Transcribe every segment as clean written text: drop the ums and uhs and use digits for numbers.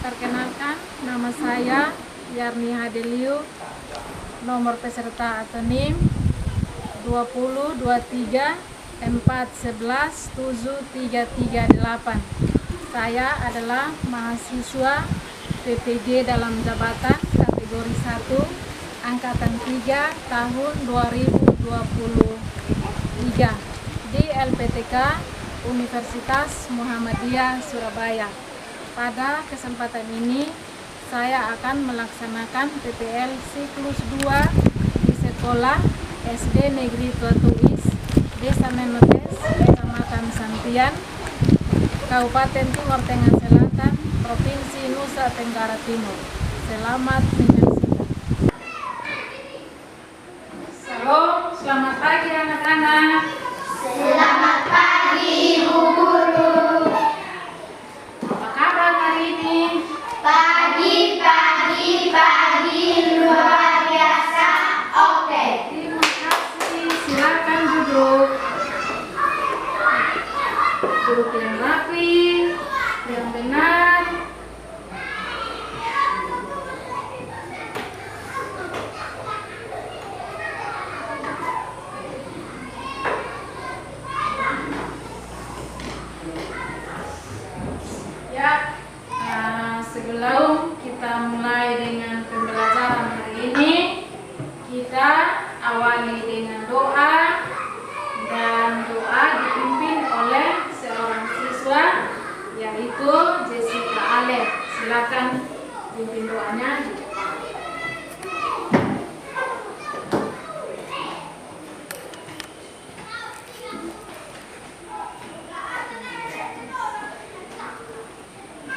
Perkenalkan, nama saya Yarni Hadeliu, nomor peserta atau NIM 20 23 411 7338. Saya adalah mahasiswa PPG dalam jabatan kategori 1 angkatan 3 tahun 2023 di LPTK Universitas Muhammadiyah Surabaya. Pada kesempatan ini saya akan melaksanakan PPL siklus 2 di sekolah SD Negeri Tuatuis, Desa Menotes, Kecamatan Santian, Kabupaten Timur Tengah Selatan, Provinsi Nusa Tenggara Timur. Selamat menyaksikan. Salam, selamat pagi anak-anak. Selamat pagi Ibu Guru. Apa kabar hari ini? Pagi luar biasa. Oke. Terima kasih. Silakan duduk. Duduk yang rapi, yang benar. Ya, sebelum kita mulai dengan pembelajaran hari ini, kita awali dengan doa, dan doa dipimpin oleh seorang siswa, yaitu Jessica Ale. Silakan pimpin doanya.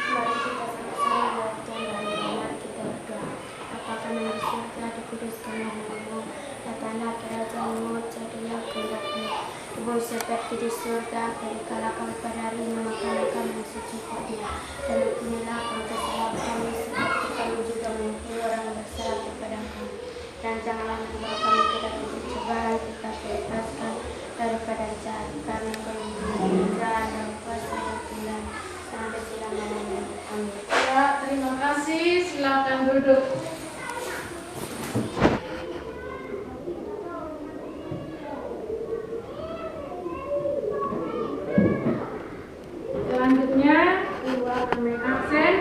Mari kita sama-sama belajar dan benar kita berdoa. Apakah di surga dikuduskan namamu, datanglah kerajaanmu, jadilah kehendakmu di bumi seperti di surga. Berikanlah kami pada hari ini makanan kami yang secukupnya, dan ampunilah kesalahan kami seperti kami juga mengampuni orang yang bersalah kepada kami. Dan janganlah membawa kami ke dalam pencobaan, tetapi lepaskan daripada jahat, karena kami kerajaan dan kuasa dan kemuliaan sampai selama-lamanya. Amin. Ya, terima kasih. Silakan duduk. Selanjutnya, Ibu akan mengabsen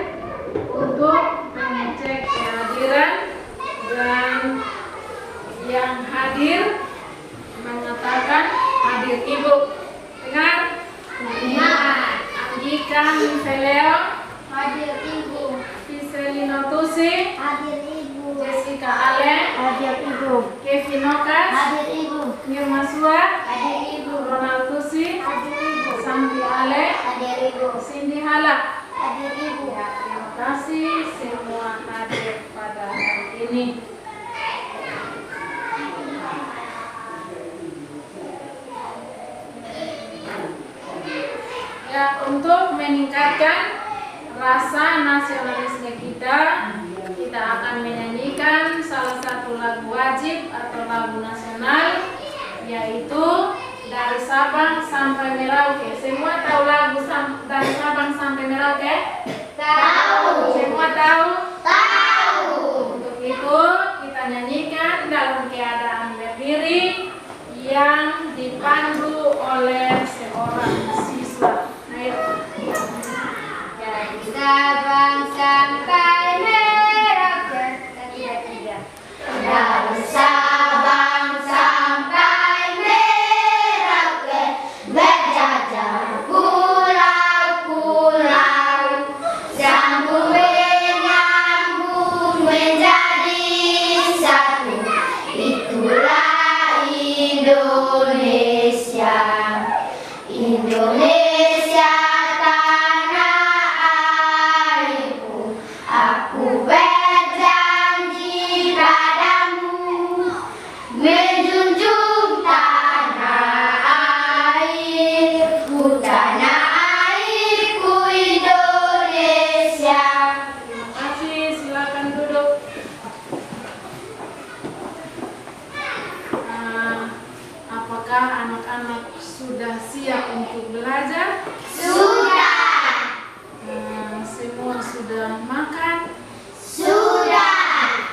untuk mengecek kehadiran, dan yang hadir mengatakan hadir. Ibu dengar? Anggika Mifeleo, Hadir Ibu. Fiselino Tusi, Hadir Ibu. Jessica Ale, Hadir Ibu. Kevin Okas, Hadir Ibu. Mirma Suat, Hadir Ibu. Ronald Tusi, Hadir Ibu. Santi Ale, Hadir Ibu. Cindy Halak. Hadir Ibu. Ya, terima kasih semua hadir pada hari ini. Ya, untuk meningkatkan rasa nasionalisme kita akan menyanyikan salah satu lagu wajib atau lagu nasional, yaitu Dari Sabang Sampai Merauke. Semua tahu lagu Dari Sabang Sampai Merauke? Tahu. Semua tahu? Tahu. Untuk itu kita nyanyikan dalam keadaan berdiri yang dipandu oleh seorang siswa. Ayo. Dari Sabang sampai Merauke. Tidak. Dari Sabang sampai Merauke, berjajar pulau-pulau, sambung menyambung menjadi satu. Itulah Indonesia. Indonesia tanah airku, sudah makan? Sudah.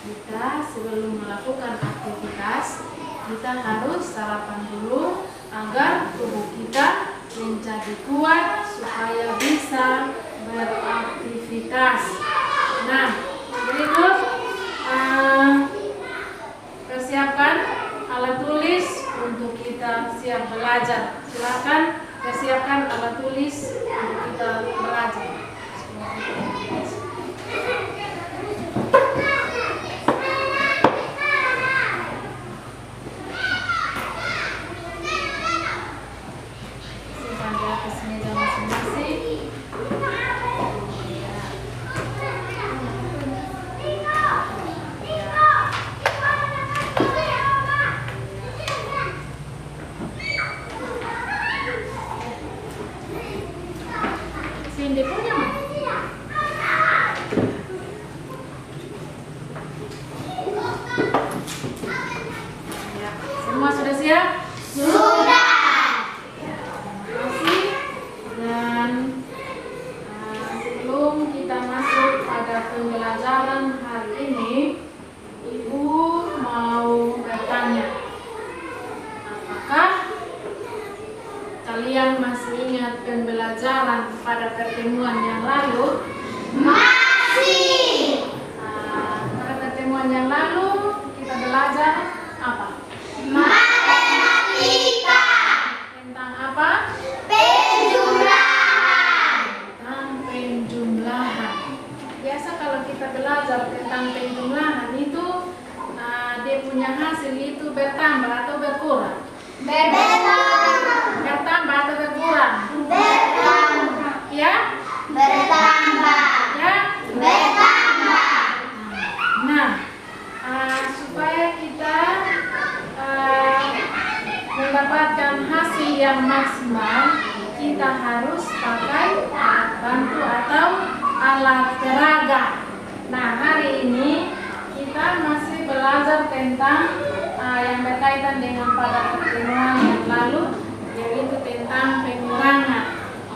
Kita sebelum melakukan aktivitas, kita harus sarapan dulu agar tubuh kita menjadi kuat supaya bisa beraktivitas. Nah, berikut persiapkan alat tulis untuk kita siap belajar. Silakan persiapkan alat tulis untuk kita belajar. Simpan di atas meja masing-masing. Cindy punya mah? Ya, semua sudah siap? Sudah. Terima kasih. Dan sebelum kita masuk pada pembelajaran hari ini, Ibu mau bertanya, apakah kalian masih ingat pembelajaran pada pertemuan yang lalu? Masih. Pada pertemuan yang lalu kita belajar apa? Matematika. Tentang apa? Penjumlahan. Tentang penjumlahan. Biasa kalau kita belajar tentang penjumlahan itu dia punya hasil itu bertambah atau berkurang? Bertambah atau berkurang? Bertambah. Ya? Bertambah. Ya? Bertambah. Nah, supaya kita mendapatkan hasil yang maksimal, kita harus pakai alat bantu atau alat peraga. Nah, hari ini kita masih belajar tentang yang berkaitan dengan pada pertemuan yang lalu, yaitu tentang pengurangan.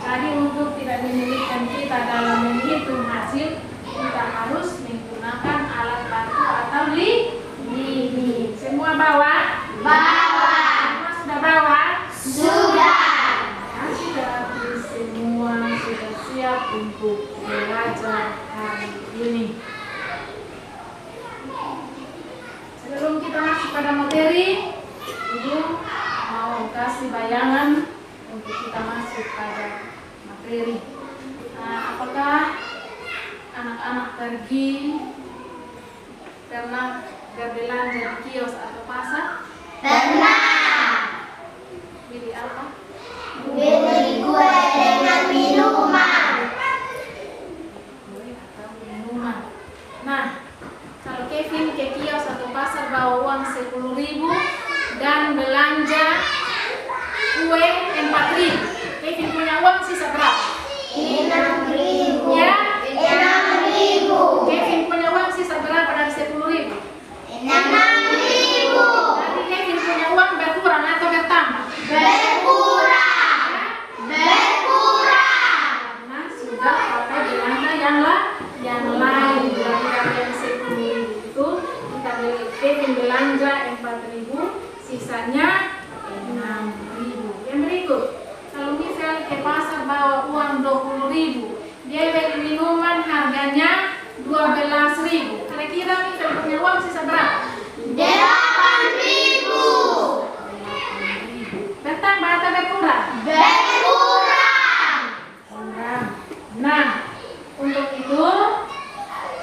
Jadi untuk tidak menyulitkan kita dalam menghitung hasil, kita harus menggunakan alat bantu atau limit. Semua bawa? Bawa. Semua sudah bawa? Sudah. Kasih gratis, semua sudah siap untuk belajar hari ini. Sebelum kita masuk pada materi, Ibu mau kasih bayangan untuk kita masuk pada materi. Apakah anak-anak pernah berbelanja di kios atau pasar? Pernah. Beli apa? Beli kue dengan minuman. Kue atau minuman. Nah, kalau Kevin ke kios atau pasar bawa uang 10.000 dan belanja kue 4.000, Kevin punya uang sisa berapa? 6.000. Ya? 6.000. Kevin punya uang sisa berapa dari 10.000? 6.000. Berarti Kevin punya uang berkurang atau bertambah? Berkurang. Berkurang. Karena sudah pakai belanja yang lain. Berarti dari yang 10.000 itu kita beli, Kevin belanja 4.000, sisanya 6.000. Yang berikut, kalau misal ke pasar bawa uang 20.000, dia beli minuman harganya 12.000. Kira-kira misal punya uang sisa berapa? 8.000. Bertambah atau berkurang? Berkurang. Kurang. Nah, untuk itu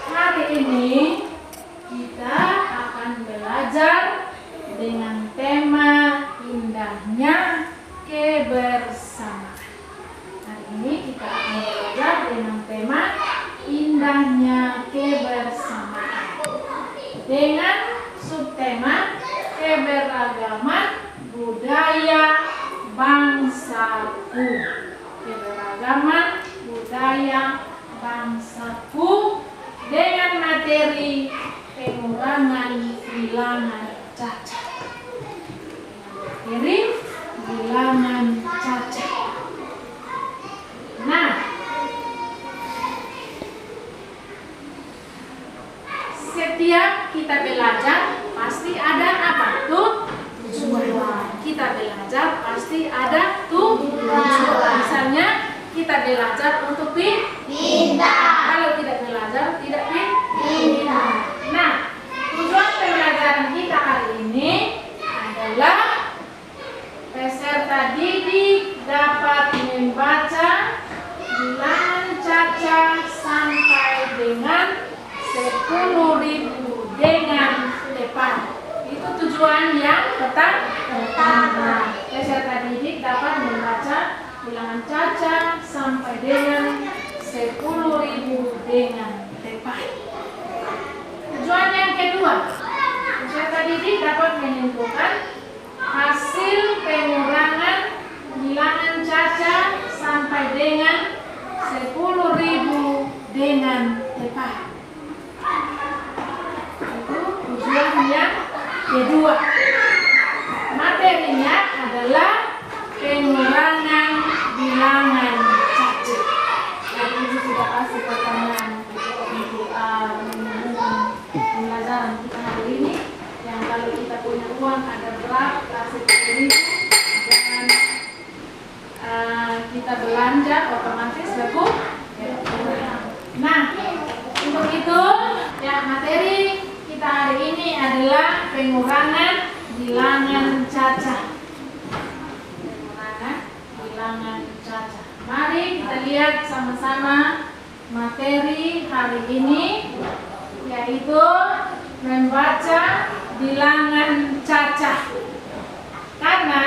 hari ini kita akan belajar dengan tema indahnya kebersamaan. Hari ini kita akan belajar dengan tema indahnya kebersamaan dengan subtema keberagaman budaya bangsaku. Keberagaman budaya bangsaku dengan materi pengurangan bilangan cacat. Materi bilangan cacat. Nah, setiap kita belajar pasti ada apa? Tujuan. Kita belajar pasti ada tujuan. Misalnya kita belajar untuk pintar. Kalau tidak belajar tidak pintar. Nah, tujuan pembelajaran kita hari ini adalah peserta didik dapat membaca bilangan caca sampai dengan 10.000 dengan tepat. Itu tujuan yang pertama. Peserta didik dapat membaca bilangan caca sampai dengan 10.000 dengan tepat. Tujuan yang kedua, peserta didik dapat menentukan hasil pengurangan bilangan caca sampai dengan 10.000 dengan tepat. Itu tujuan yang kedua. Materinya adalah pengurangan bilangan caca. Jadi itu sudah pasti pertanyaan untuk pembelajaran kita hari ini. Yang kalau kita punya uang ada berapa kasih 10.000 dan kita belanja otomatis berkurang. Nah, untuk itu ya materi kita hari ini adalah pengurangan bilangan caca. Pengurangan bilangan caca. Mari kita lihat sama-sama materi hari ini, yaitu membaca bilangan caca. Karena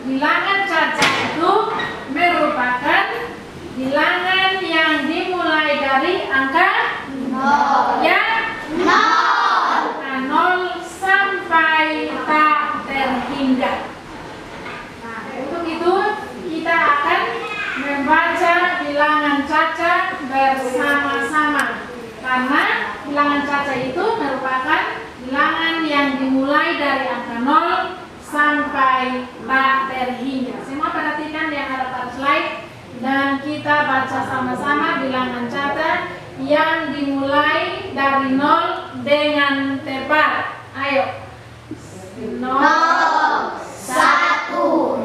bilangan caca itu merupakan bilangan yang dimulai dari angka yang 0 sampai tak terhingga. Nah, untuk itu kita akan membaca bilangan caca bersama-sama. Karena bilangan caca itu merupakan bilangan yang dimulai dari angka 0 sampai tak terhingga. Semua perhatikan yang ada pada slide dan kita baca sama-sama bilangan caca yang dimulai dari 0 dengan tepat. Ayo. 0, 1,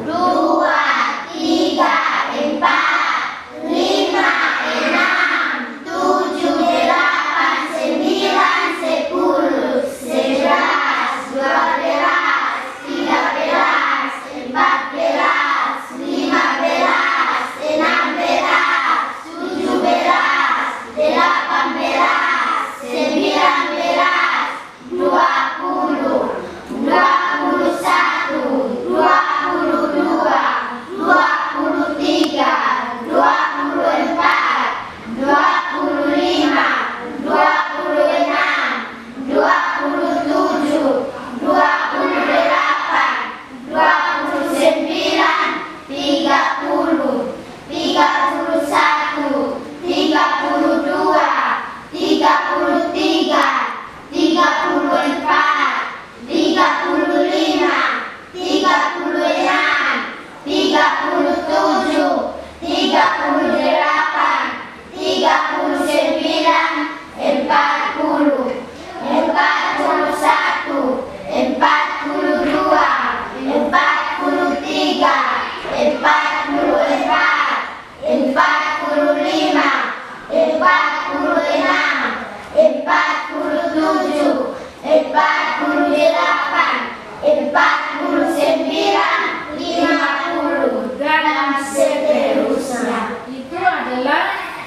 2, 3, 4, 5, 6, 7, 8, 9, 10, 11, 12, 13, 14, 15, 16, 17, 50 dan seterusnya. Itu adalah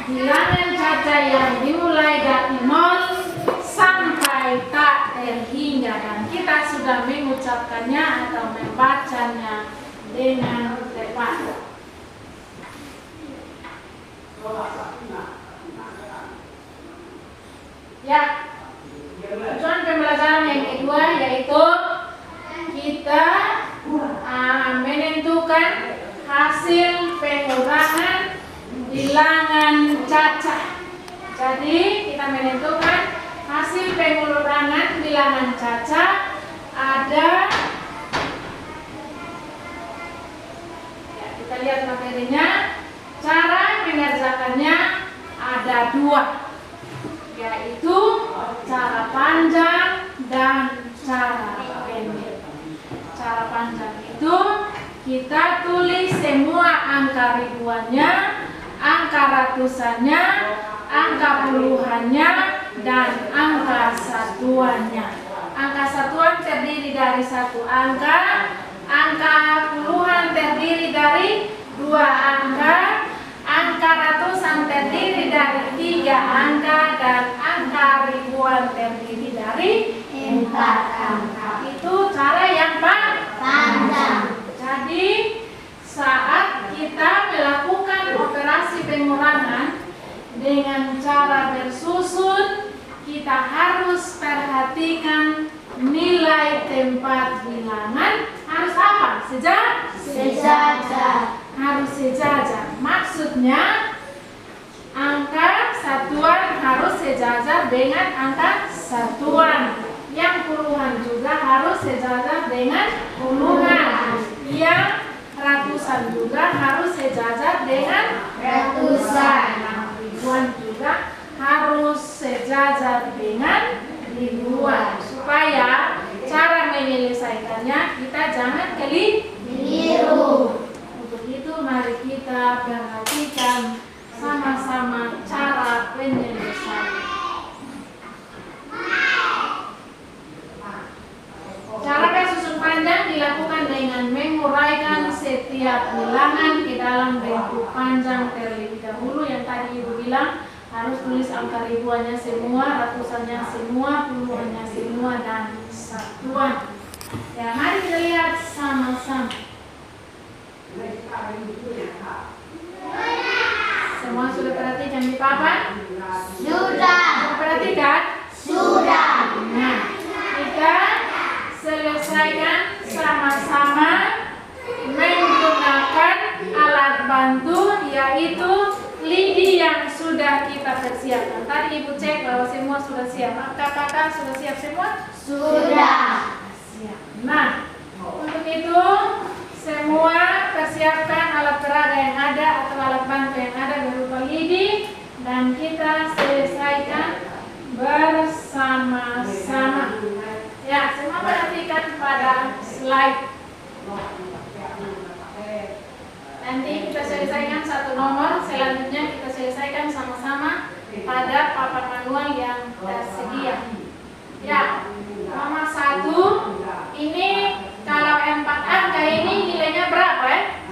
bilangan caca yang dimulai dari 0 sampai tak terhingga, dan kita sudah mengucapkannya atau membacanya dengan tepat. Ya, tujuan pembelajaran yang kedua yaitu kita menentukan hasil pengurangan bilangan caca. Jadi kita menentukan hasil pengurangan bilangan caca ada, ya, kita lihat materinya. Cara mengerjakannya ada 2, yaitu cara panjang dan cara pendek. Cara panjang itu kita tulis semua angka ribuannya, angka ratusannya, angka puluhannya, dan angka satuannya. Angka satuan terdiri dari satu angka, angka puluhan terdiri dari dua angka, angka ratusan terdiri dari tiga angka, dan angka ribuan terdiri dari 4 angka. itu cara yang Panjang. jadi saat kita melakukan operasi pengurangan dengan cara bersusun, kita harus perhatikan nilai tempat bilangan harus apa? Sejajar. Harus sejajar. Maksudnya angka satuan harus sejajar dengan angka satuan. Yang puluhan juga harus sejajar dengan puluhan. Yang ratusan juga harus sejajar dengan Ratusan. Ribuan juga harus sejajar dengan ribuan. Supaya cara menyelesaikannya kita jangan Keliru. Untuk itu mari kita perhatikan sama-sama cara penyelesaian. Cara bersusun panjang dilakukan dengan menguraikan setiap bilangan ke dalam bentuk panjang terlebih dahulu. Yang tadi Ibu bilang harus tulis angka ribuannya semua, ratusannya semua, puluhannya semua, dan satuan. Ya, mari kita lihat sama-sama. Semua sudah perhatikan di papan? Sudah. Perhatikan? Sudah. Nah, kita selesaikan sama-sama menggunakan alat bantu, yaitu lidi yang sudah kita persiapkan. Tadi Ibu cek bahwa semua sudah siap. Apakah kakak sudah siap semua? Sudah. Siap. Nah, untuk itu semua persiapkan alat peraga yang ada atau alat bantu yang ada berupa lidi, dan kita selesaikan bersama-sama. Ya, semua perhatikan pada slide. Nanti kita selesaikan satu nomor, selanjutnya kita selesaikan sama-sama pada papan manual yang tersedia. Ya, nomor 1 ini kalau 4 angka ini nilainya berapa ya?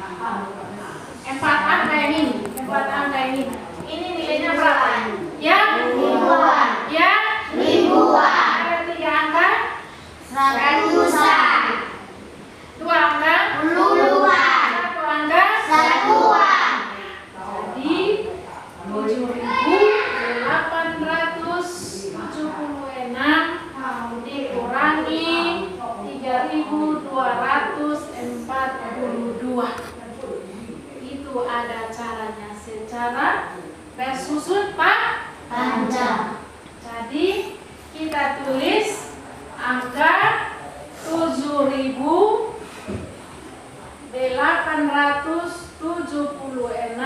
4 angka ini, 4 angka ini. Ini nilainya berapa? Ya, Ribuan. ya, Ribuan. ada 3 angka, Ratusan. 2 angka, Puluhan. 1 angka. Satuan. Jadi 7.876 dikurangi 3.242. Itu ada caranya secara bersusun Panjang. Jadi kita tulis angka 7.876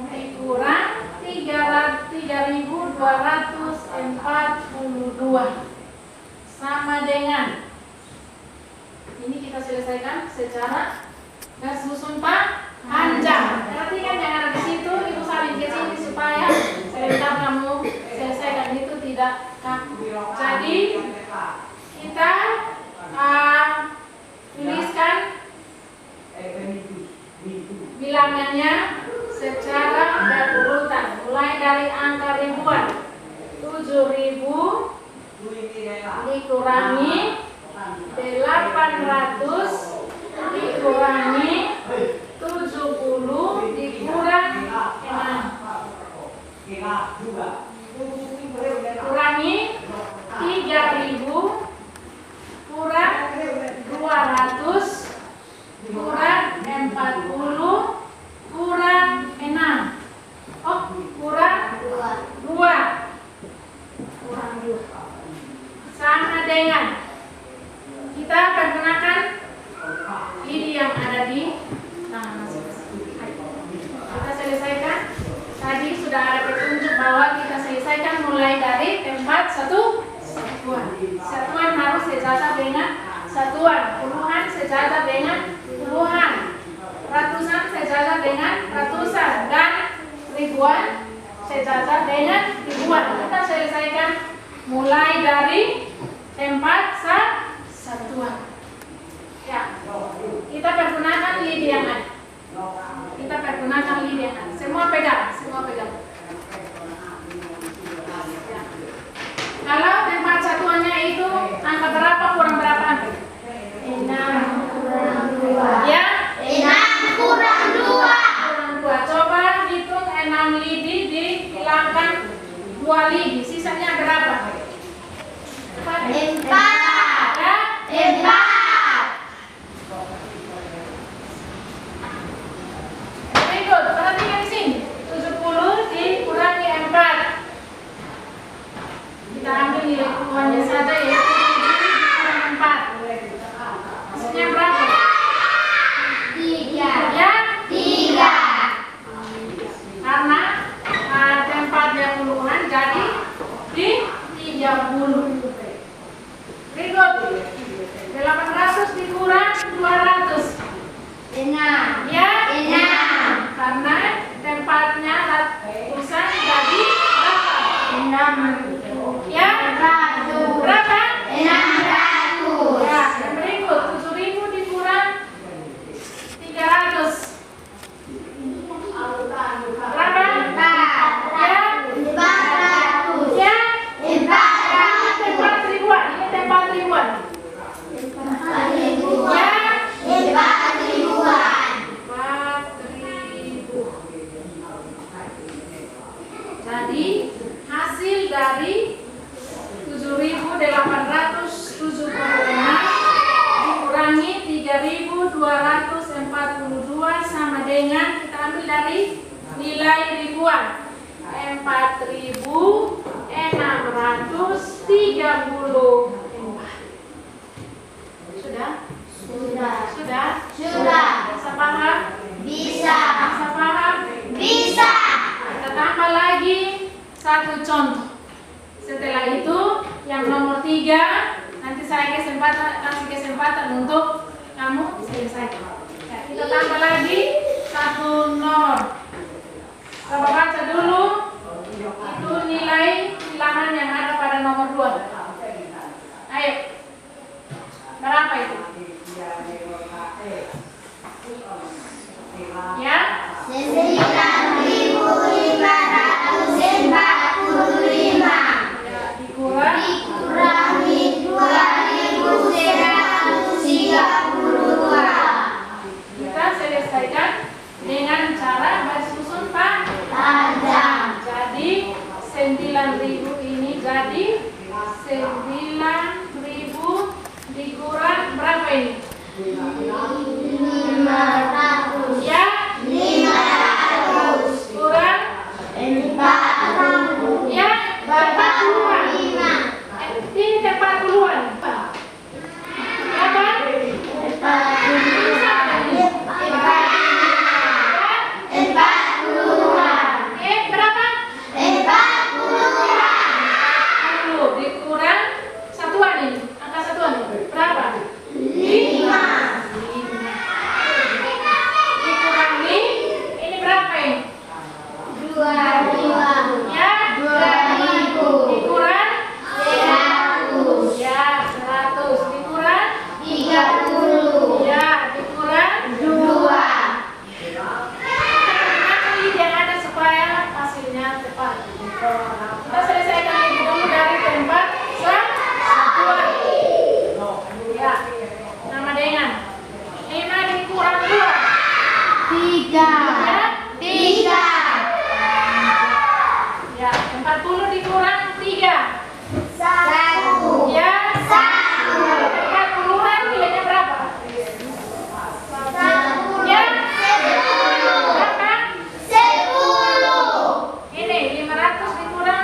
dikurang 3.242 sama dengan ini. Kita selesaikan secara bersusun panjang. Perhatikan yang ada di situ, Ibu salin ke sini supaya sebentar kamu selesaikan itu tidak kaku. Jadi kita tuliskan bilangannya secara berurutan, mulai dari angka ribuan. 7.000 dikurangi 800 dikurangi 70 dikurang 6 kurangi 3.000 kurang 200 kurang 40 kurang 6. Oh, kurang 2 kurang 2 sama dengan kita pergunakan lidi yang ada di tangan masing-masing. Kita selesaikan. Tadi sudah ada petunjuk bahwa kita selesaikan mulai dari tempat satuan. Satuan harus sejajar dengan satuan. Puluhan sejajar dengan puluhan. Ratusan sejajar dengan ratusan. Dan ribuan sejajar dengan ribuan. Kita selesaikan mulai dari tempat satuan. Ya, kita pergunakan lidi yang ada. Semua pegang. Ya. Kalau tempat satuannya itu angka berapa kurang berapa angka? 6 kurang 2. Ya, 6 kurang 2. kurang 2. Coba hitung 6 lidi dihilangkan 2 lidi. Sisanya berapa? 4. Ya, 4. berikut, perhatikan di sini. 70 dikurangi 4. Kita ambil nilai puluhannya saja ya. 7 dikurangi 4. Hasilnya berapa? 3. Ya, 3. karena tempatnya puluhan jadi di 30. Berikut, 800 dikurang 200. 6. Ya, 6. karena tempatnya ratusan jadi berapa? 6. Ya, berapa? 600. Ya, yang berikut 7.000 dikurang 300. Berapa? 4. Ya, 400. ya. 400. Tempat ribuan, ini tempat ribuan. Ya, 4 ribuan. 4.000. Jadi hasil dari 7.876 dikurangi 3.242 sama dengan, kita ambil dari nilai ribuan, 4.634. Sudah? Sudah. Sudah? Bisa paham? Bisa. Bisa paham? Bisa. Kita tambah lagi satu contoh. Setelah itu yang nomor 3 nanti saya kasih kesempatan untuk kamu selesaikan. Ya, kita tambah lagi satu nomor. Coba baca dulu itu nilai bilangan yang ada pada nomor 2. Ayo. Berapa itu? Ya? 9.545. Dikurang Dikurangi 2.132. kita selesaikan dengan cara baris susun Panjang. jadi 9.000 ini jadi 9.000 dikurang berapa ini? 500. Ya, 500. kurang 40. ya 40-an. 45. Ini 40-an. Berapa? 40-an. Berapa? 40-an. 40 dikurang satuan ini. Angka satuan ini. Berapa? 5. Dikurangi ini berapa ini? 2. Ya, 2.000. dikurang 100. ya 100 dikurang 30. ya dikurang 2. ini yang ada supaya hasilnya tepat. Kita selesaikan ini dulu dari tempat satuan. Ya, nama dengan 5 dikurang 2 3. ya 40 dikurang 3 1. ya 1. 40-an nilainya berapa? Ya, 10. berapa? 10. Ini 500 dikurang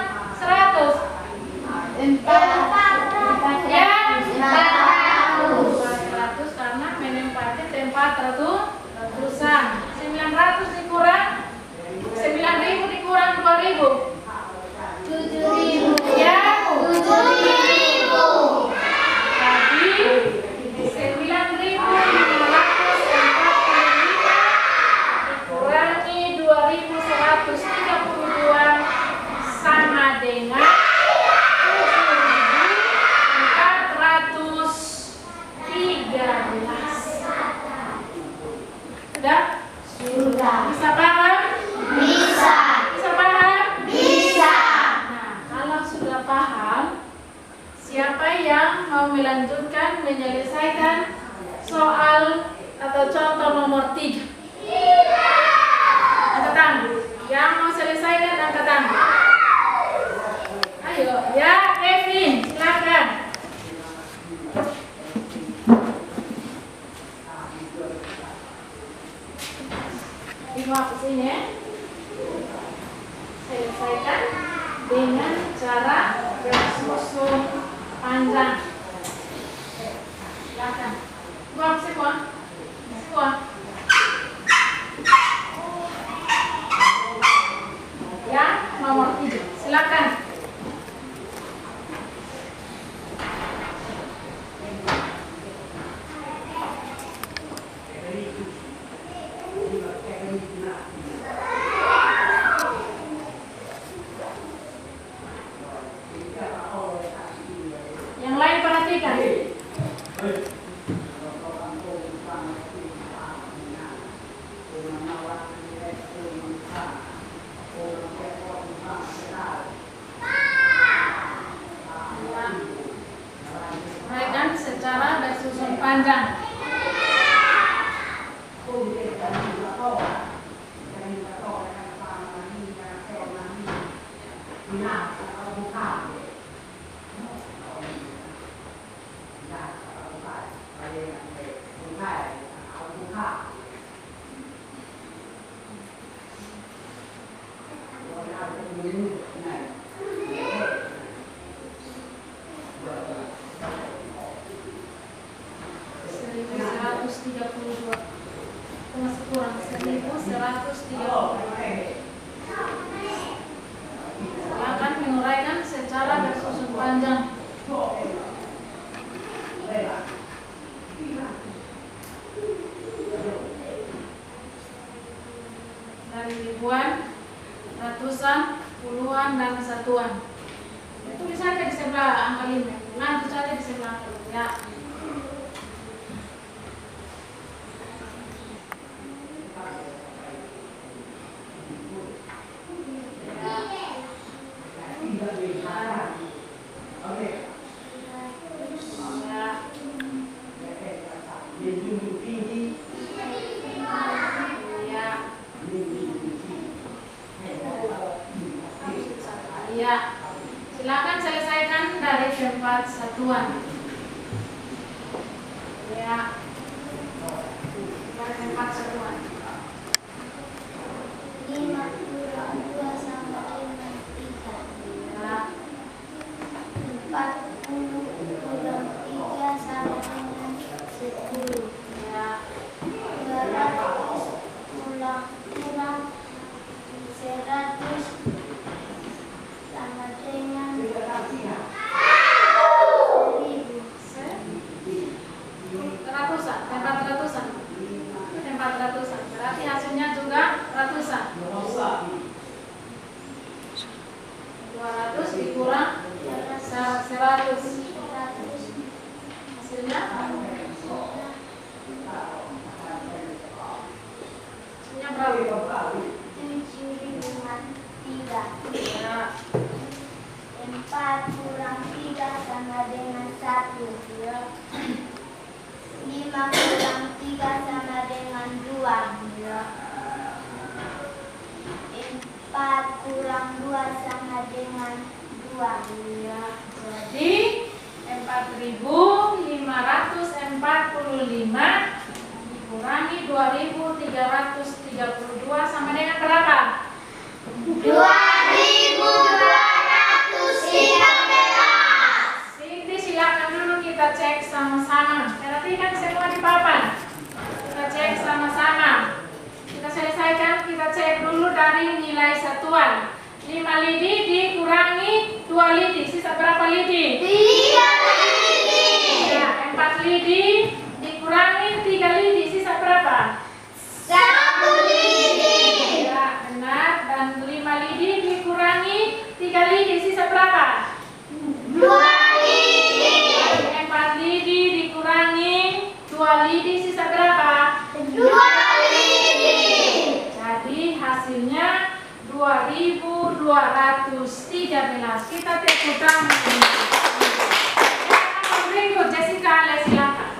mau melanjutkan menyelesaikan soal atau contoh nomor 3. Angkat tangan. Yang mau selesaikan angkat tangan. Ayo, ya Kevin, silakan. Lima ke sini ya. Selesaikan dengan cara bersusun panjang. Silakan. Buang semua. Semua. Yang nomor 3. Silakan. Yang lain perhatikan. Uraikan secara bersusun panjang. Masih kurang 1132. Silakan menguraikan secara bersusun panjang. Dari ribuan, ratusan, puluhan, dan satuan. Tulis saja di sebelah angka 5. Nah, tulis saja di sebelah angka 5. Ya. Ya, silakan selesaikan dari tempat satuan. Ya, dari tempat satuan. 5 kurang 2 sama dengan 3. Ya, 40 kurang 3 sama dengan 10. ya, 200 kurang 100 sama dengan 1000. ratusan, tempat ratusan. Tempat ratusan. Berarti hasilnya juga ratusan. 200 dikurang 100. Hasilnya? Hasilnya berapa? 7.003. Ya, 4 kurang 3 sama dengan 1. ya, 5 kurang 3 sama dengan 2. ya. 4 kurang 2 sama dengan 2. Ya, jadi 4.545 dikurangi 2.332 sama dengan berapa? 2.213. Sini silakan dulu kita cek sama-sama. Perhatikan semua di papan. Kita cek sama-sama. Kita selesaikan, kita cek dulu dari nilai satuan. 5 lidi dikurangi 2 lidi, sisa berapa lidi? 3 lidi. Ya, 4 lidi dikurangi 3 lidi, sisa berapa? 1 lidi. Ya, benar. Dan 5 lidi dikurangi 3 lidi, sisa berapa? 2 lidi. 4 lidi dikurangi 2 lidi, sisa berapa? 2 lidi. Jadi hasilnya 2.213. Kita tepuk tangan. Berikut. Ale, silakan.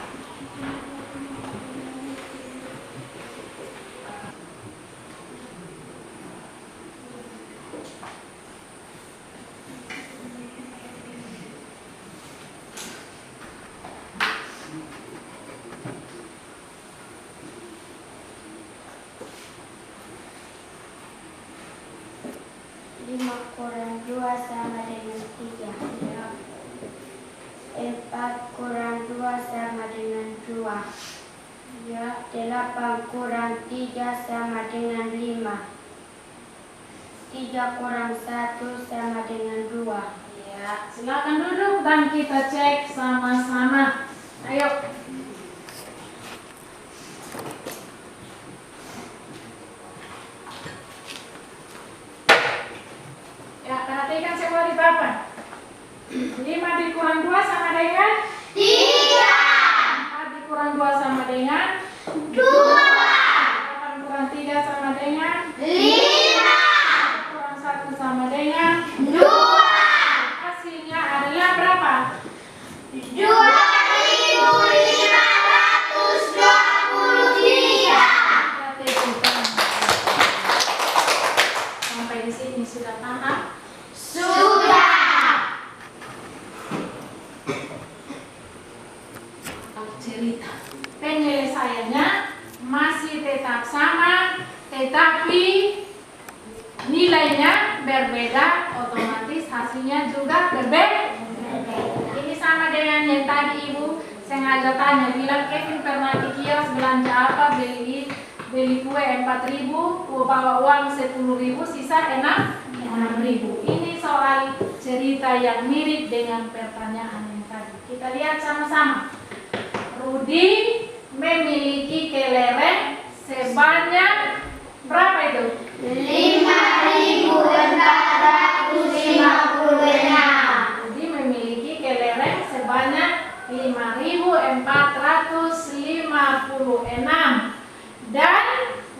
Lima kurang 2 sama dengan 3. 4 kurang 2 sama dengan 2. Ya, 8 kurang 3 sama dengan 5. 3 kurang 1 sama dengan 2. ya. Silakan duduk dan kita cek sama-sama. Ayo. Ya, perhatikan semua di papan. 5 dikurang 2 sama dengan 3, 4 dikurang 2 sama dengan 2, 8 kurang 3 sama dengan 5, kurang 1 sama dengan 2, hasilnya adalah berapa? 2.523. Sampai di sini sudah paham? Sudah. Cerita penyelesaiannya masih tetap sama, tetapi nilainya berbeda, otomatis hasilnya juga berbeda. Ini sama dengan yang tadi ibu sengaja tanya, bilang Kevin pernah ke kios belanja apa, beli kue 4.000, bawa uang 10.000, sisa 6.000. Ini soal cerita yang mirip dengan pertanyaan yang tadi. Kita lihat sama-sama. Rudi memiliki kelereng sebanyak berapa itu? 5.456. Rudi memiliki kelereng sebanyak 5.456 dan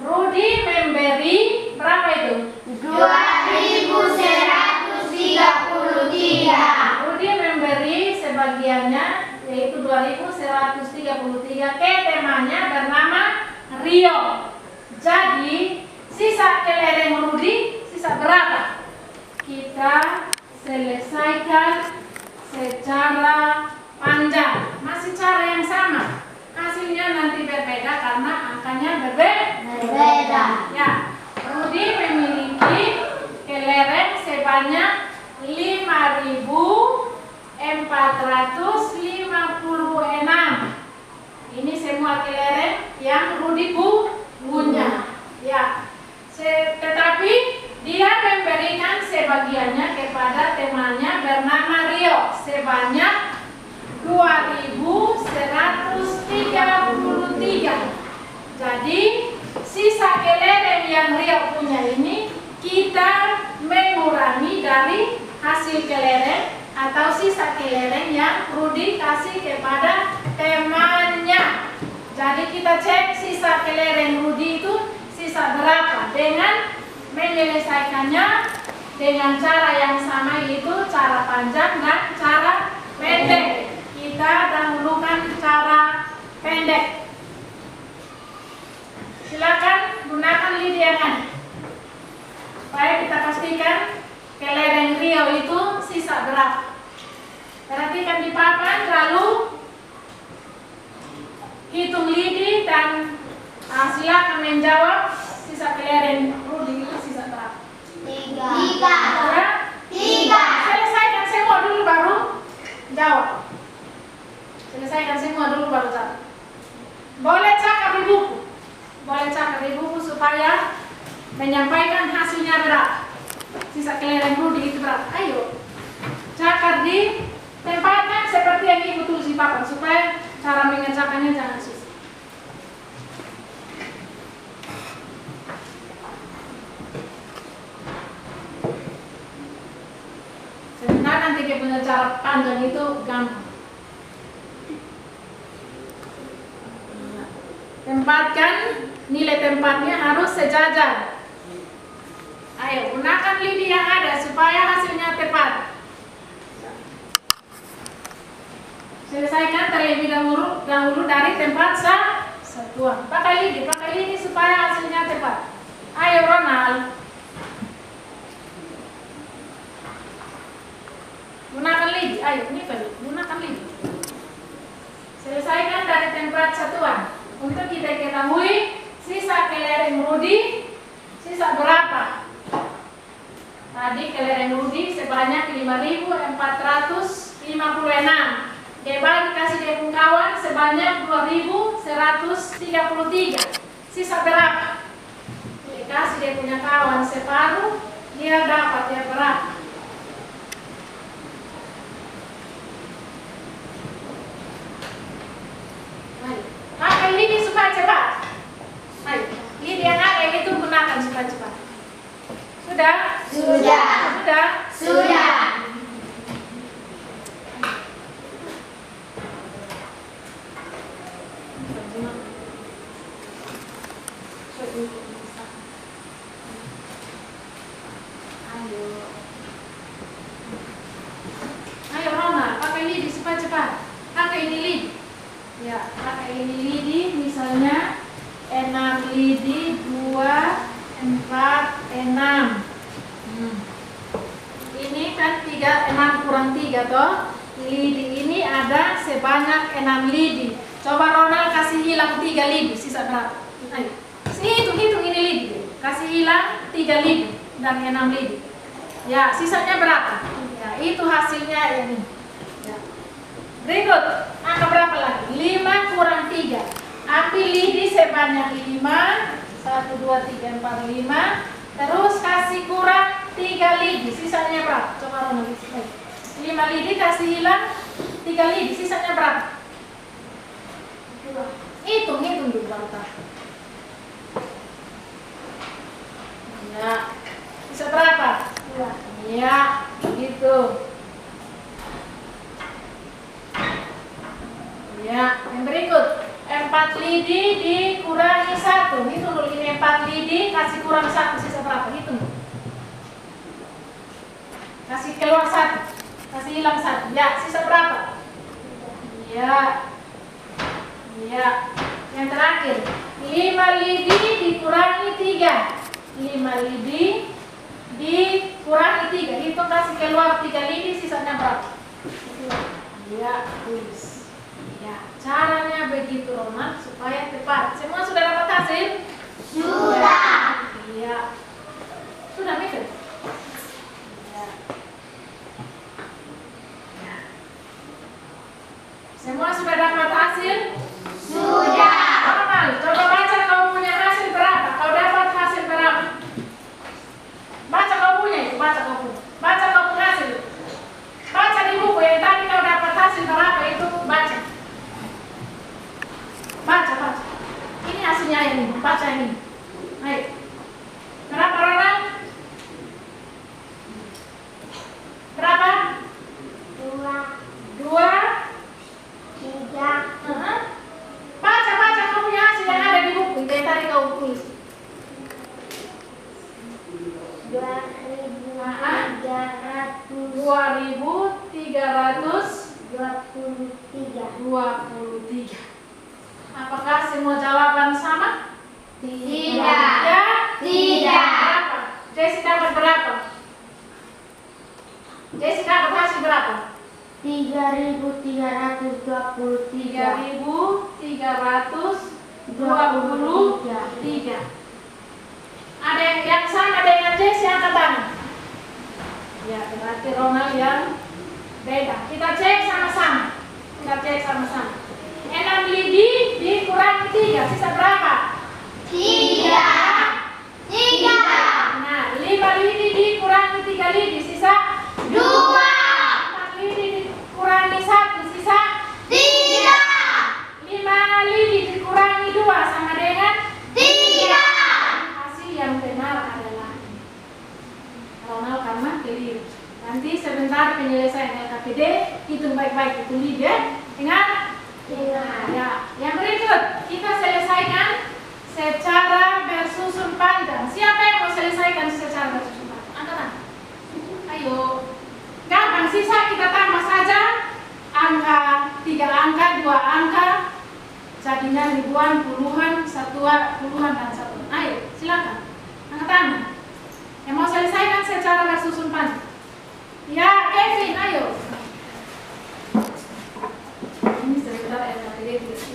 Rudi memberi berapa itu? 2.133. Rudi memberi sebagiannya yaitu 2.133 ke temannya bernama Rio. Jadi sisa kelereng Rudi sisa berapa? Kita selesaikan secara panjang, masih cara yang sama. Hasilnya nanti berbeda karena angkanya Berbeda. Ya, Rudi memiliki kelereng sebanyak 5.456. Ini semua kelereng yang Rudi punya. Ya, tetapi dia memberikan sebagiannya kepada temannya bernama Rio sebanyak 2.133. Jadi sisa kelereng yang Rio punya ini kita mengurangi dari hasil kelereng atau sisa kelereng yang Rudi kasih kepada temannya. Jadi kita cek sisa kelereng Rudi itu sisa berapa dengan menyelesaikannya dengan cara yang sama, yaitu cara panjang dan cara pendek. Kita dahulukan cara pendek. Silakan gunakan lidiangan supaya kita pastikan kelereng Rio itu sisa berapa. Perhatikan di papan, lalu hitung lidi dan silakan menjawab sisa kelereng Rudi itu sisa berapa. 3. Selesaikan semua dulu baru jawab. Selesaikan semua dulu baru jawab. Boleh catat di buku. Boleh catat di buku supaya menyampaikan hasilnya berapa. Sisa kelereng Rudi itu berapa. Ayo. Catat di tempatnya seperti yang ibu tulis di papan supaya cara mengerjakannya jangan susah. Sebenarnya nanti dia punya cara panjang itu gampang. Tempatkan nilai tempatnya harus sejajar. Ayo gunakan lidi yang ada supaya hasilnya tepat. Selesaikan terlebih dahulu dari tempat satuan. Pakai lidi supaya hasilnya tepat. Ayo Ronald. Gunakan lidi. Ayo, ini gunakan lidi. Selesaikan dari tempat satuan. Untuk kita ketahui sisa kelereng Rudi, sisa berapa? Tadi kelereng Rudi sebanyak 5.456. Debal dikasih dia pun kawan sebanyak 2.133. Sisa berapa? Dikasih dia punya kawan separuh, dia dapat ya berapa? Pakai lidi supaya cepat. Ayo, lidi yang ada itu gunakan supaya cepat. Sudah? Sudah. Ayo Rona, pakai lidi supaya cepat. Pakai ini lidi. Ya, pakai ini lidi misalnya 6 lidi 2 4 6. Ini kan 6 kurang 3 toh. Lidi ini ada sebanyak 6 lidi. Coba Ronald kasih hilang 3 lidi, sisa berapa? Ayo. Hitung ini lidi. Kasih hilang 3 lidi dan 6 lidi. Ya, sisanya berapa? Ya, itu hasilnya ini. Ya. Berikut, angka berapa lagi? 5 kurang 3. Ambil lidi sebanyak 5. 1, 2, 3, 4, 5. Terus kasih kurang 3 lidi. Sisanya berapa? Coba Ronald. 5 lidi kasih hilang 3 lidi. Sisanya berapa? Hitung dulu baru tahu. Ya. Sisa berapa? Ya, gitu. Ya, yang berikut 4 lidi dikurangi 1. Hitung dulu ini 4 lidi kasih kurang 1, sisa berapa? Hitung. Kasih keluar 1, kasih hilang 1. Ya, sisa berapa? Ya. Yang terakhir 5 lidi dikurangi 3. 5 lidi dikurangi 3. Hitung kasih keluar 3 lidi, sisanya berapa? Ya, tulis. Ya, caranya begitu Ronald supaya tepat. Semua sudah dapat hasil? Sudah. Iya. Sudah mikir? Ya. Semua sudah dapat hasil? Sudah. Ronald, coba baca kau punya hasil berapa? Kau dapat hasil berapa? Baca kau punya itu, baca kau punya hasil. Baca di buku yang tadi kau dapat hasil berapa itu, baca. Baca. Ini hasilnya ini, baca ini. Ayo. Berapa Ronald? Berapa? 2, 3. Baca kau punya hasil yang ada di buku itu yang tadi kau tulis. 2.323. Apakah semua jawaban sama? Tidak. Ya? Tidak. Berapa? Jesse dapat berapa? Jesse dapat hasil berapa? 3.323. 3.323. Ada yang sama dengan Jesse, angkat tangan. Ya, berarti Ronald yang beda. Kita cek sama-sama. 6 lidi dikurangi 3, sisa berapa? 3. Nah, 5 lidi dikurangi 3 lidi, sisa 2. 4 lidi dikurangi 1, sisa 3. 5 lidi dikurangi 2 sama dengan 3. hasil yang benar adalah Ronald karena keliru. Nanti sebentar penyelesaian LKPD, hitung baik-baik, itu ya. Ingat? Ya. Yang berikut kita selesaikan secara bersusun panjang. Siapa yang mau selesaikan secara bersusun panjang? Angkat tangan. Ayo. Gampang, sisa kita tambah saja angka 3 dua angka, jadinya ribuan, puluhan, satuan, puluhan, dan satuan. Ayo, silakan. Angkat tangan. Yang mau selesaikan secara bersusun panjang. Ya, Kevin, ayo. Ini sebentar LKPD tulis.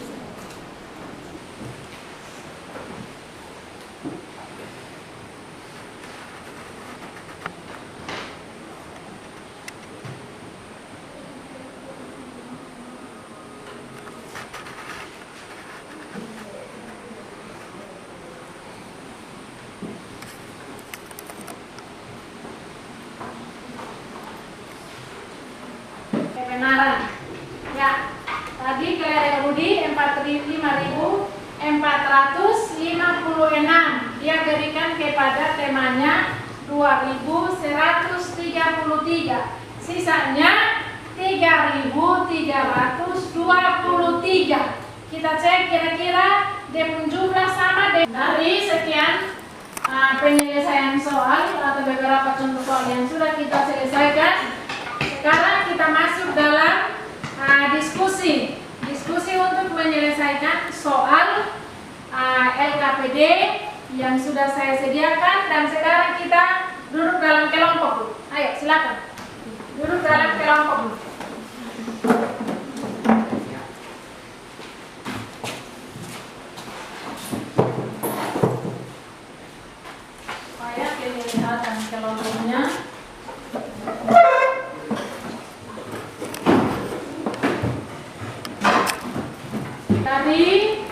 Kebenaran. Ya, tadi kelereng Rudi 5.456. Dia berikan kepada temannya 2.133. Sisanya 3.323. Kita cek kira-kira dia pun jumlah sama dari sekian penyelesaian soal atau beberapa contoh soal yang sudah kita selesaikan. Sekarang kita masuk dalam diskusi untuk menyelesaikan soal LKPD yang sudah saya sediakan, dan sekarang kita duduk dalam kelompok dulu. Ayo silakan duduk dalam kelompok dulu. Supaya kelihatan kelompoknya. Tadi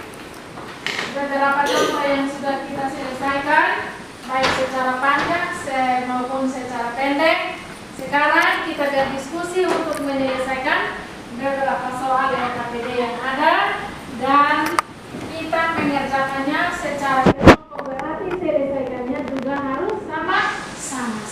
beberapa contoh yang sudah kita selesaikan, baik secara panjang maupun secara pendek. Sekarang kita berdiskusi untuk menyelesaikan beberapa soal LKPD yang ada, dan kita mengerjakannya secara kelompok, berarti selesaikannya juga harus sama-sama.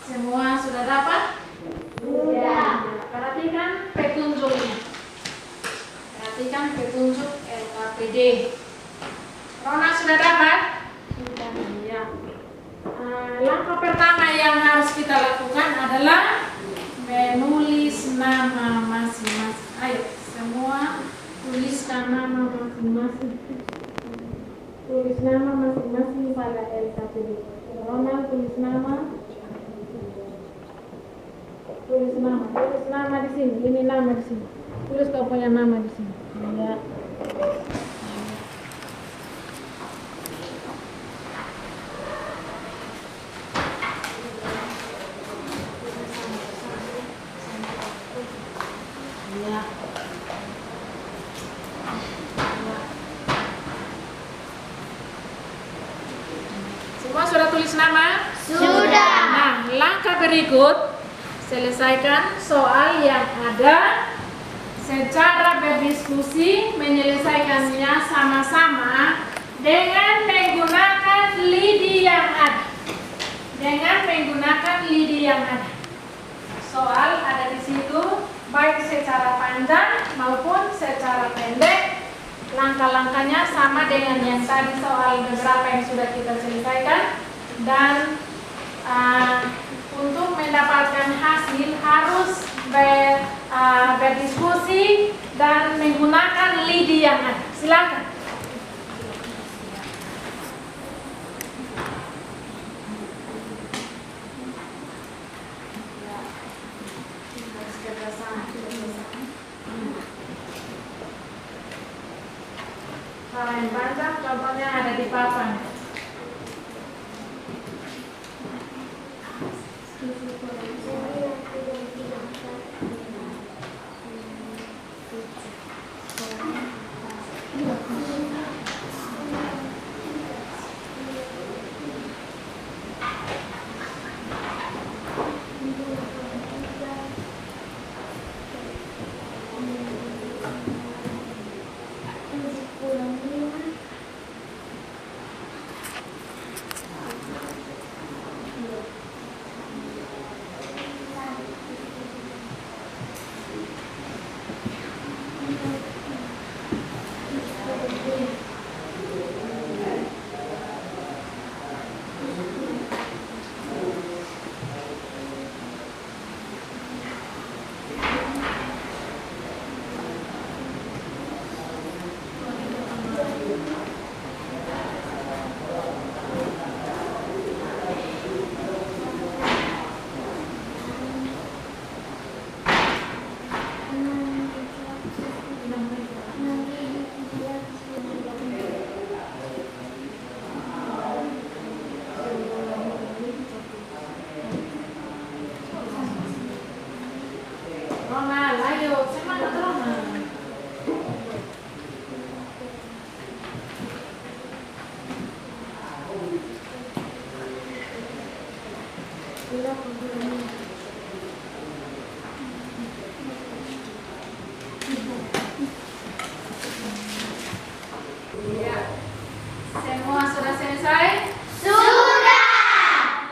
Semua sudah dapat? Sudah. Perhatikan petunjuknya. Perhatikan petunjuk LKPD. Rona sudah dapat? Sudah. Ya. Langkah pertama yang harus kita lakukan adalah menulis nama masing-masing. Ayo, semua tuliskan nama masing-masing. Tulis nama masing-masing pada LKPD. Rona tulis nama. Tulis nama di sini. Ini nama di sini. Tulis kau punya nama di sini. Ya. Ya. Semua sudah tulis nama? Sudah. Nah, langkah berikut, selesaikan soal yang ada secara berdiskusi, menyelesaikannya sama-sama dengan menggunakan lidi yang ada. Soal ada di situ, baik secara panjang maupun secara pendek. Langkah-langkahnya sama dengan yang tadi soal beberapa yang sudah kita selesaikan, dan untuk mendapatkan hasil harus berdiskusi dan menggunakan lidi yang ada. Silakan. Kalau yang panjang contohnya ada di papan. Ya. Semua sudah selesai? Sudah.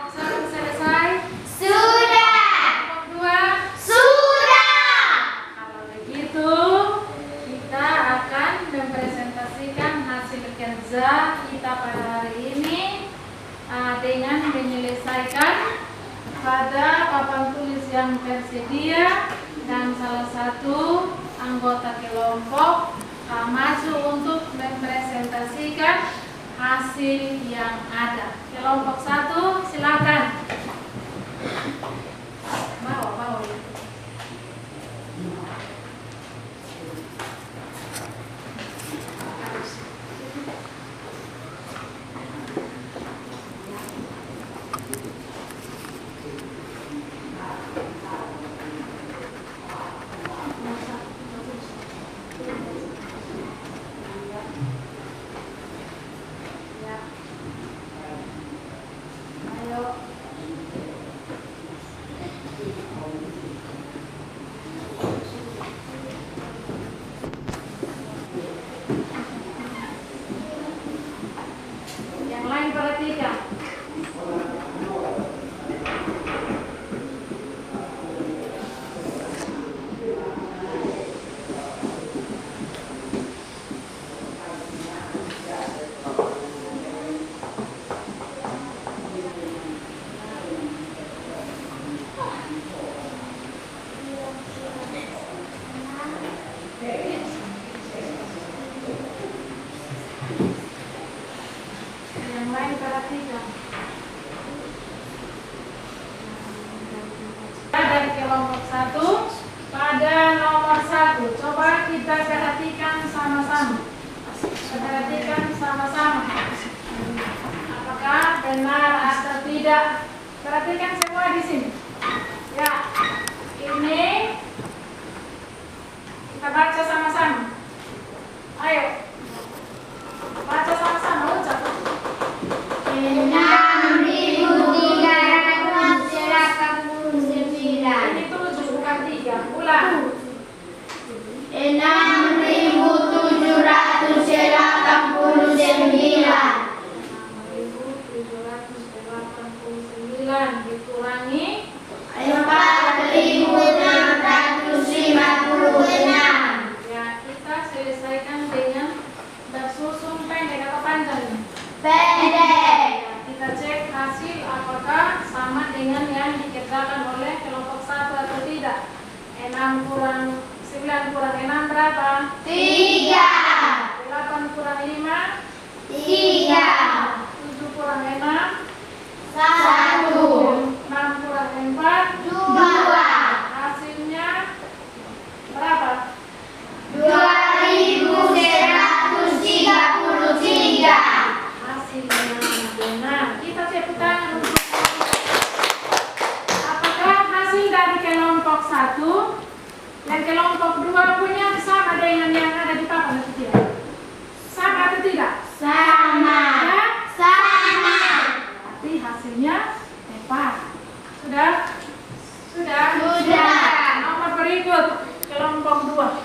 Kelompok 1 selesai? Sudah. Kelompok 2? Sudah. Kalau begitu, kita akan mempresentasikan hasil kerja kita pada hari ini dengan menyelesaikan pada papan tulis yang tersedia, dan salah satu anggota kelompok maju untuk mempresentasikan hasil yang ada. Kelompok 1, silakan. Bawa. Ya. Ayo. Yang lain perhatikan. Yang lain perhatikan. Dari kelompok 1 pada nomor 1, coba kita perhatikan sama-sama. Perhatikan sama-sama. Apakah benar atau tidak? Perhatikan semua di sini. Ya, ini kita baca sama-sama. Ayo, baca sama-sama. Ucap. 6.389. Ini 7 bukan 3. Ulang. 6.789. 6.789 dikurangi 4.656. ya, kita selesaikan dengan bersusun pendek atau panjang. Pendek. Ya, kita cek hasil apakah sama dengan yang dikerjakan oleh kelompok 1 atau tidak. 9 kurang 6 berapa? 3. 8 kurang 5? 3. 7 kurang 6? 1. 6 kurang 4? 2. Hasilnya berapa? 2.133. Hasilnya benar. Kita tepuk tangan untuk apakah hasil dari kelompok 1 dan kelompok 2 punya sama dengan yang ada di papan atau tidak? Sama atau tidak? Sama. Ya? Sama. Berarti hasilnya tepat. Sudah? Sudah? Sudah. Nomor berikut kelompok 2.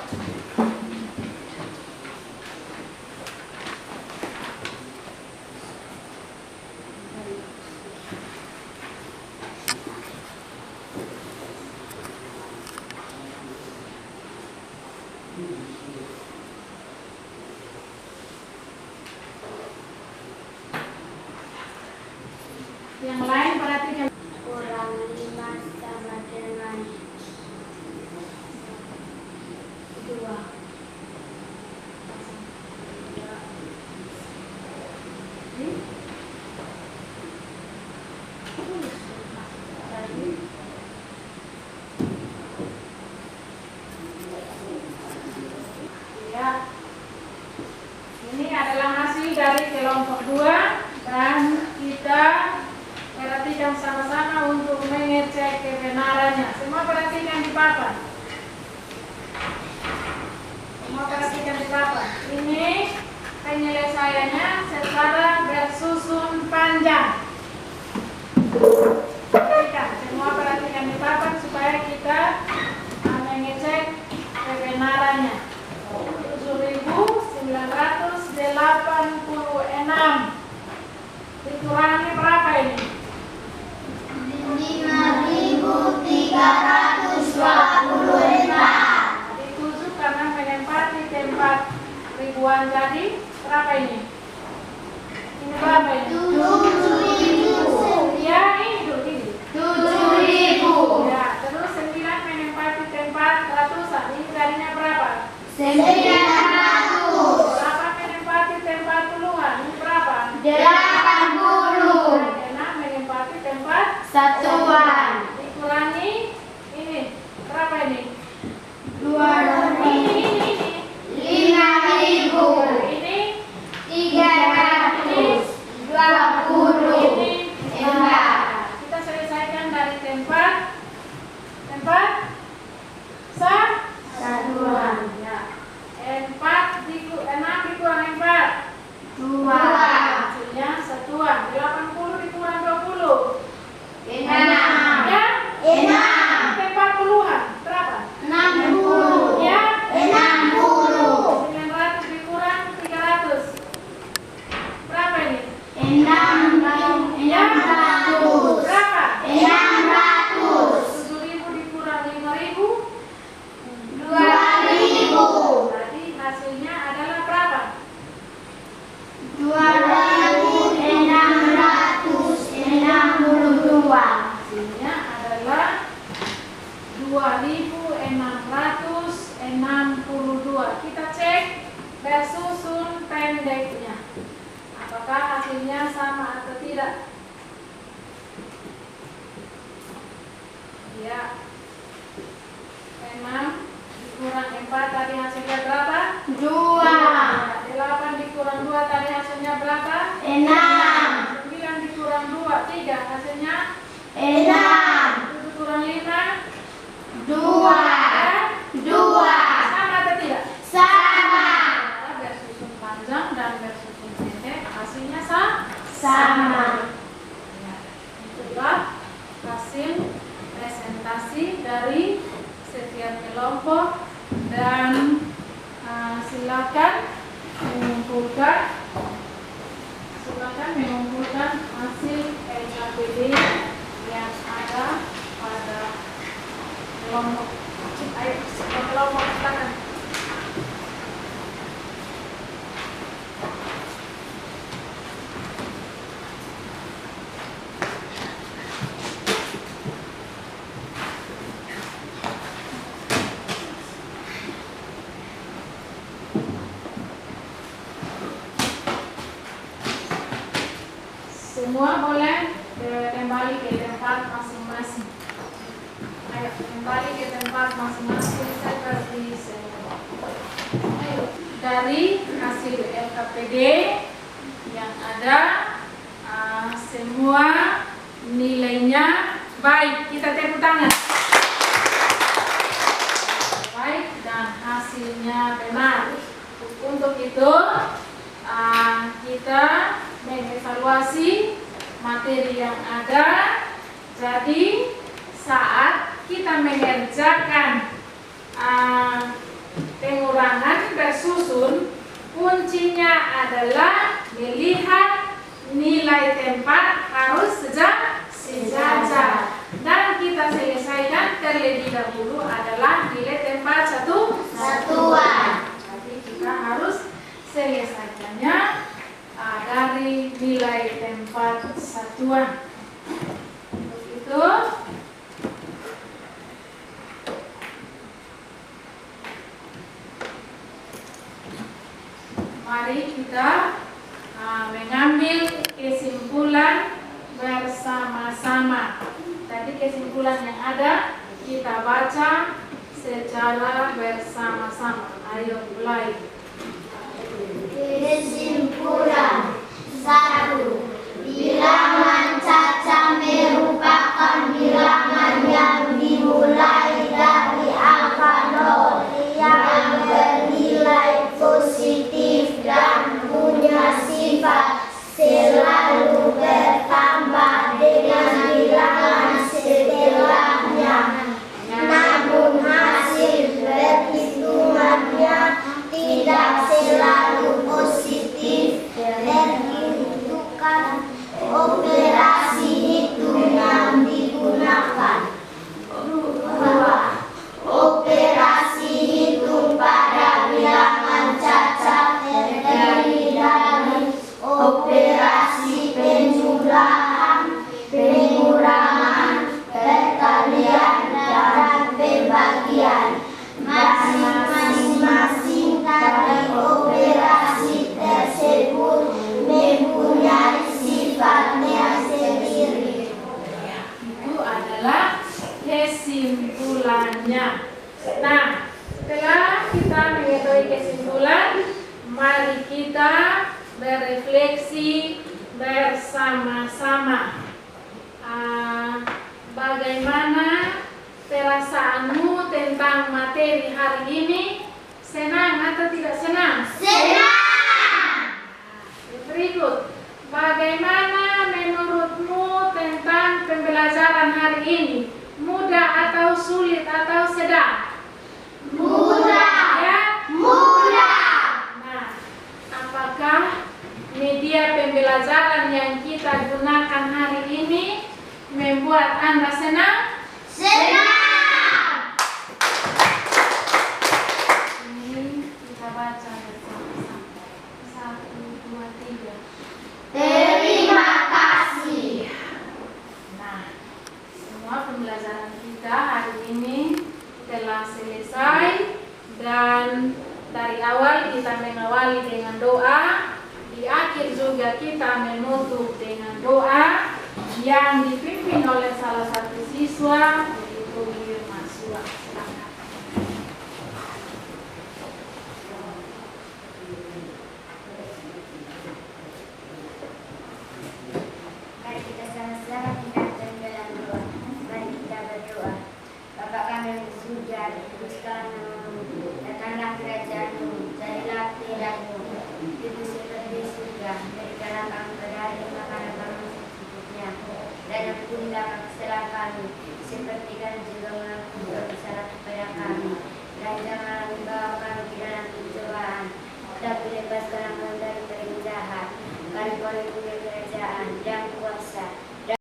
Yang lain perhatikan. Kurang 5 sama dengan 2. Ya. Ini adalah hasil dari kelompok 2 dan kita perhatikan sama-sama untuk mengecek kebenarannya. Semua perhatikan di papan. Semua perhatikan di papan. Ini penyelesaiannya secara bersusun panjang. Perhatikan. hasilnya 6, 7 kurang 5 2, 2, sama atau tidak? sama, Bersusun panjang dan bersusun pendek hasilnya sama. Ya, itulah hasil presentasi dari setiap kelompok dan silakan mengumpulkan hasil LKPD yang ada pada kelompok. Ayo, semua kelompok silakan. Semua boleh kembali ke tempat masing-masing. Ayo, kembali ke tempat masing-masing seperti semua. Ayo, dari hasil LKPD yang ada semua nilainya baik. Kita tepuk tangan. Baik dan hasilnya benar. Untuk itu kita mengevaluasi materi yang ada. Jadi saat kita mengerjakan pengurangan bersusun, kuncinya adalah melihat nilai tempat harus sejajar dan kita selesaikan terlebih dahulu adalah nilai tempat Satuan. Jadi kita harus selesaikannya dari nilai tempat satuan. Begitu. Mari kita mengambil kesimpulan bersama-sama. Tadi kesimpulan yang ada kita baca secara bersama-sama. Ayo mulai. Kesimpulan 1. Bilangan caca merupakan bilangan yang dimulai dari angka 0 yang bernilai positif dan punya sifat selalu bertambah dengan bilangan setelahnya. Namun hasil perhitungannya tidak selalu positif. Perhitungan operasi hitung yang digunakan. 2. Operasi hitung pada bilangan cacat terdiri dari operasi penjumlahan, pengurangan, perkalian, dan pembagian. Masing-masing dari operasi tersebut mempunyai sifatnya sendiri. Itu adalah kesimpulannya. Nah, setelah kita mengetahui kesimpulan, mari kita berefleksi bersama-sama. Bagaimana perasaanmu tentang materi hari ini? Senang atau tidak senang? Senang. Berikut, bagaimana menurutmu tentang pembelajaran hari ini? Mudah atau sulit atau sedang? Mudah. Ya? Mudah. Nah, apakah media pembelajaran yang kita gunakan hari ini membuat Anda senang? Senang. Ini kita baca bersama-sama. 1, 2, 3. Terima kasih. Nah, semua pembelajaran kita hari ini telah selesai dan dari awal kita mengawali dengan doa, di akhir juga kita menutup dengan doa yang dipimpin oleh salah satu siswa, yaitu Irma Suah. Silakan. Mari kita sama-sama ampunilah kesalahan kami, seperti kami juga mengampuni bersalah kepada kami. Dan janganlah membawa kami ke dalam pencobaan, tapi lepaskanlah kami dari jahat. Karena Kau yang punya kerajaan dan kuasa